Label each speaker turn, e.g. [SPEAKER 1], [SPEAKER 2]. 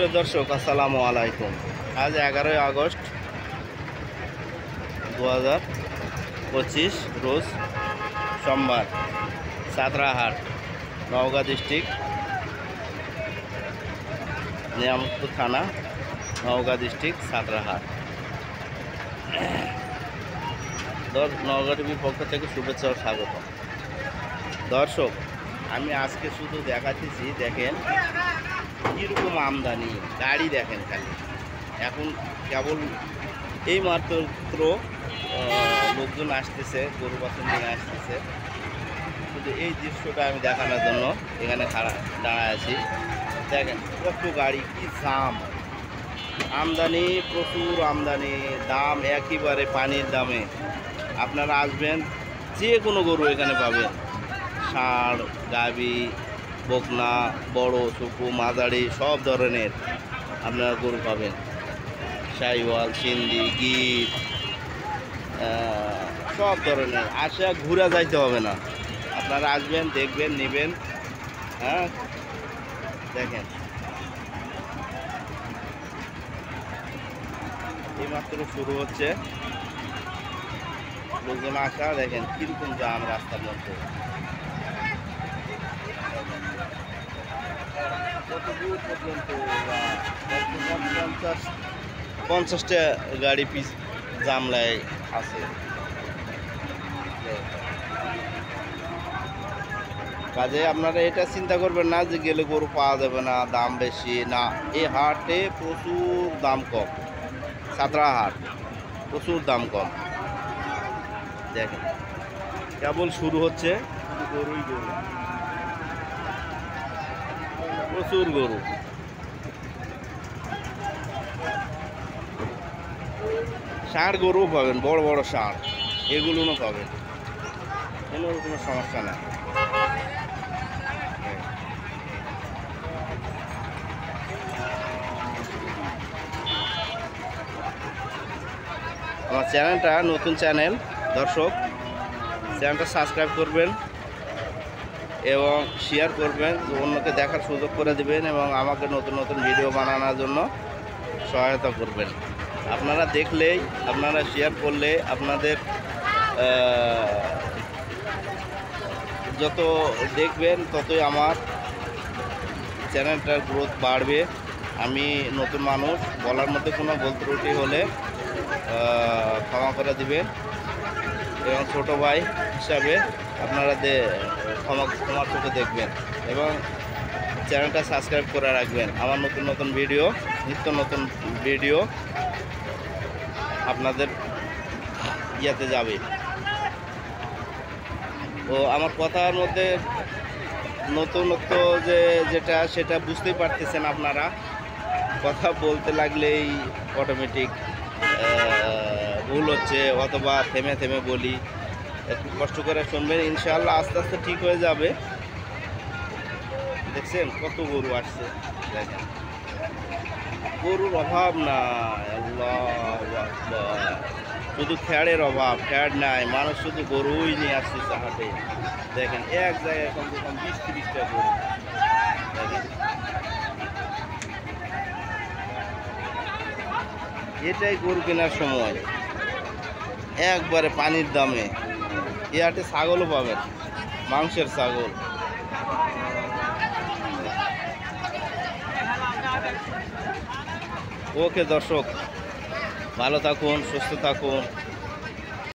[SPEAKER 1] সুপ্রিয় দর্শক, আসসালামু আলাইকুম। আজ 11ই আগস্ট 2025 রোজ সোমবার। সাঁতরাহাট, নওগাঁ ডিস্ট্রিক্ট, নিয়ামতপুর থানা, নওগাঁ ডিস্ট্রিক্ট, সাঁতরাহাট। নওগাঁ টিভির পক্ষ থেকে শুভেচ্ছা ও স্বাগত। দর্শক, আমি আজকে শুধু দেখাচ্ছি, দেখেন কীরকম আমদানি গাড়ি, দেখেন খালি। এখন কেবল এই মাত্র লোকজন আসতেছে, গরু বাছুর নিয়ে আসতেছে। শুধু এই দৃশ্যটা আমি দেখানোর জন্য এখানে দাঁড়ায় আছি। দেখেন কত গাড়ি, কি জাম, আমদানি, প্রচুর আমদানি, দাম একেবারে পানির দামে। আপনারা আসবেন, যে কোনো গরু এখানে পাবেন। ষাঁড়, গাভী, বকনা, বড়, ছোট, মাঝারি সব ধরনের আপনারা গরু পাবেন। শাহিওয়াল, সিন্ধি, গির, সব ধরনের। আসা ঘুরে যাইতে হবে না, আপনারা আসবেন, দেখবেন, নেবেন। হ্যাঁ, দেখেন এইমাত্র শুরু হচ্ছে লোকজন আসা। দেখেন কীরকম জাম রাস্তার মধ্যে, কত দূর পর্যন্ত 50টা গাড়ি পিস জামলায় আছে। কাজে আপনারা এটা চিন্তা করবেন না যে গেলে গরু পাওয়া যাবে না, দাম বেশি না। এই হাটে প্রচুর দাম কম। সাঁতরাহাট প্রচুর দাম কম। দেখেন কেবল শুরু হচ্ছে, শুধু গরুই গরু, প্রচুর গরু। ষাঁড় গরু পাবেন, বড় বড় ষাঁড়, এগুলোও পাবেন, কোনো সমস্যা নাই। আমার চ্যানেলটা নতুন চ্যানেল, দর্শক চ্যানেলটা সাবস্ক্রাইব করবেন এবং শেয়ার করবেন, অন্যকে দেখার সুযোগ করে দিবেন এবং আমাকে নতুন নতুন ভিডিও বানানোর জন্য সহায়তা করবেন। আপনারা দেখলেই, আপনারা শেয়ার করলে, আপনাদের যত দেখবেন ততই আমার চ্যানেলটার গ্রোথ বাড়বে। আমি নতুন মানুষ, বলার মধ্যে কোনো ভুল ত্রুটি হলে ক্ষমা করে দিবেন এবং ছোটো ভাই হিসাবে আপনারা ক্ষমার চোখে দেখবেন এবং চ্যানেলটা সাবস্ক্রাইব করে রাখবেন। আমার নতুন নতুন ভিডিও, নিত্য নতুন ভিডিও আপনাদের ইয়াতে যাবে। ও আমার কথার মধ্যে নতুনত্ব যেটা সেটা বুঝতেই পারতেছেন আপনারা। কথা বলতে লাগলেই অটোমেটিক ভুল হচ্ছে, অথবা থেমে থেমে বলি। একটু কষ্ট করে শুনবেন, ইনশাআল্লাহ আস্তে আস্তে ঠিক হয়ে যাবে। দেখছেন কত গরু আসছে, দেখেন গরুর অভাব নাই। আল্লাহু আকবার, শুধু খ্যাড়ের অভাব, খ্যাড় নাই, মানুষ শুধু গরুই নিয়ে আসতেছে হাটে। দেখেন এক জায়গায় কমসে কম 20-30টা গরু। দেখেন এটাই গরু কেনার সময়, একবারে পানির দামে। এ হাটে ছাগলও পাবেন, মাংসের ছাগল। ওকে দর্শক, ভালো থাকুন, সুস্থ থাকুন।